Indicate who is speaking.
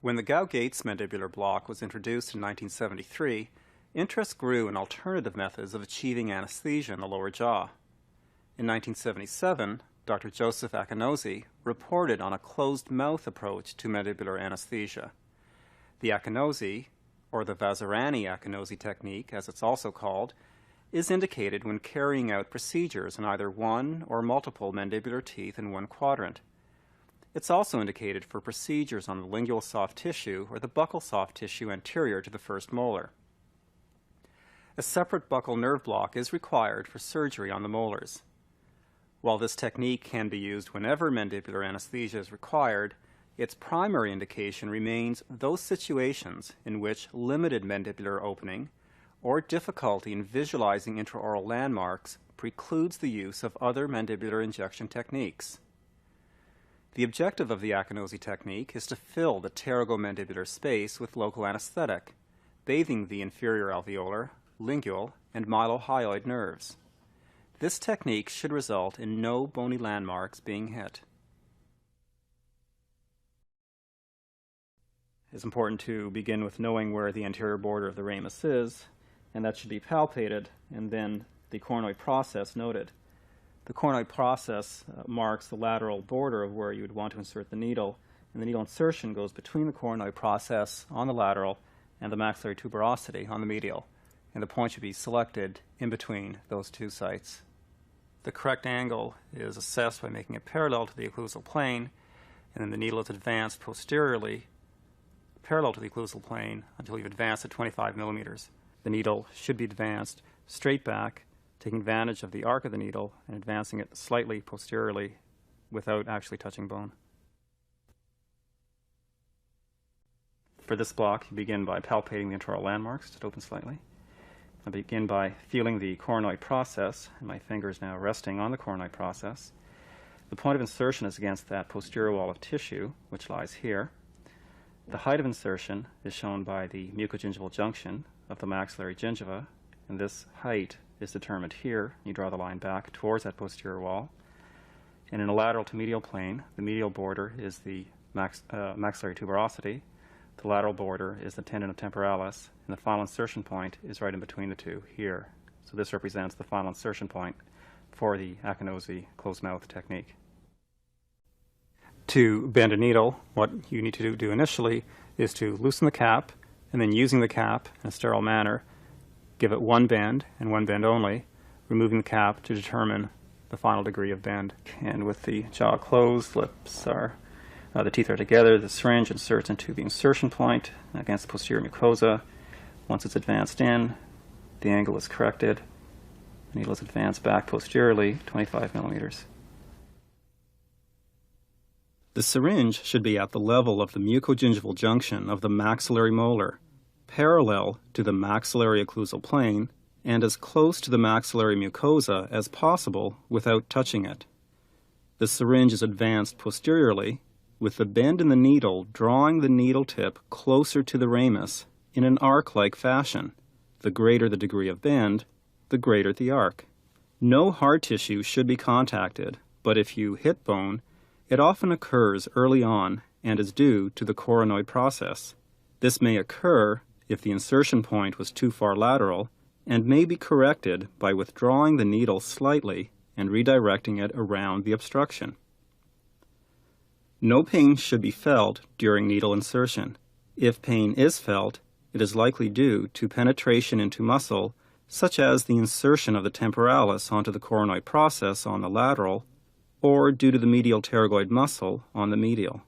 Speaker 1: When the Gao-Gates mandibular block was introduced in 1973, interest grew in alternative methods of achieving anesthesia in the lower jaw. In 1977, Dr. Joseph Akinosi reported on a closed-mouth approach to mandibular anesthesia. The Akinosi, or the Vazirani-Akinosi technique, as it's also called, is indicated when carrying out procedures in either one or multiple mandibular teeth in one quadrant. It's also indicated for procedures on the lingual soft tissue or the buccal soft tissue anterior to the first molar. A separate buccal nerve block is required for surgery on the molars. While this technique can be used whenever mandibular anesthesia is required, its primary indication remains those situations in which limited mandibular opening or difficulty in visualizing intraoral landmarks precludes the use of other mandibular injection techniques. The objective of the Akinosi technique is to fill the pterygomandibular space with local anesthetic, bathing the inferior alveolar, lingual, and mylohyoid nerves. This technique should result in no bony landmarks being hit. It's important to begin with knowing where the anterior border of the ramus is, and that should be palpated, and then the coronoid process noted. The coronoid process marks the lateral border of where you would want to insert the needle, and the needle insertion goes between the coronoid process on the lateral and the maxillary tuberosity on the medial, and the point should be selected in between those two sites. The correct angle is assessed by making it parallel to the occlusal plane, and then the needle is advanced posteriorly parallel to the occlusal plane until you've advanced at 25 millimeters. The needle should be advanced straight back, taking advantage of the arc of the needle and advancing it slightly posteriorly without actually touching bone. For this block, you begin by palpating the intraoral landmarks. Just open slightly. I begin by feeling the coronoid process, and my finger is now resting on the coronoid process. The point of insertion is against that posterior wall of tissue, which lies here. The height of insertion is shown by the mucogingival junction of the maxillary gingiva, and this height is determined here. You draw the line back towards that posterior wall. And in a lateral to medial plane, the medial border is the maxillary tuberosity, the lateral border is the tendon of temporalis, and the final insertion point is right in between the two here. So this represents the final insertion point for the Akinosi closed mouth technique. To bend a needle, what you need to do initially is to loosen the cap, and then using the cap in a sterile manner, give it one bend and one bend only, removing the cap to determine the final degree of bend. And with the jaw closed, the teeth are together, the syringe inserts into the insertion point against the posterior mucosa. Once it's advanced in, the angle is corrected. The needle is advanced back posteriorly, 25 millimeters. The syringe should be at the level of the mucogingival junction of the maxillary molar, parallel to the maxillary occlusal plane, and as close to the maxillary mucosa as possible without touching it. The syringe is advanced posteriorly, with the bend in the needle drawing the needle tip closer to the ramus in an arc-like fashion. The greater the degree of bend, the greater the arc. No hard tissue should be contacted, but if you hit bone, it often occurs early on and is due to the coronoid process. This may occur if the insertion point was too far lateral and may be corrected by withdrawing the needle slightly and redirecting it around the obstruction. No pain should be felt during needle insertion. If pain is felt, it is likely due to penetration into muscle, such as the insertion of the temporalis onto the coronoid process on the lateral, or due to the medial pterygoid muscle on the medial.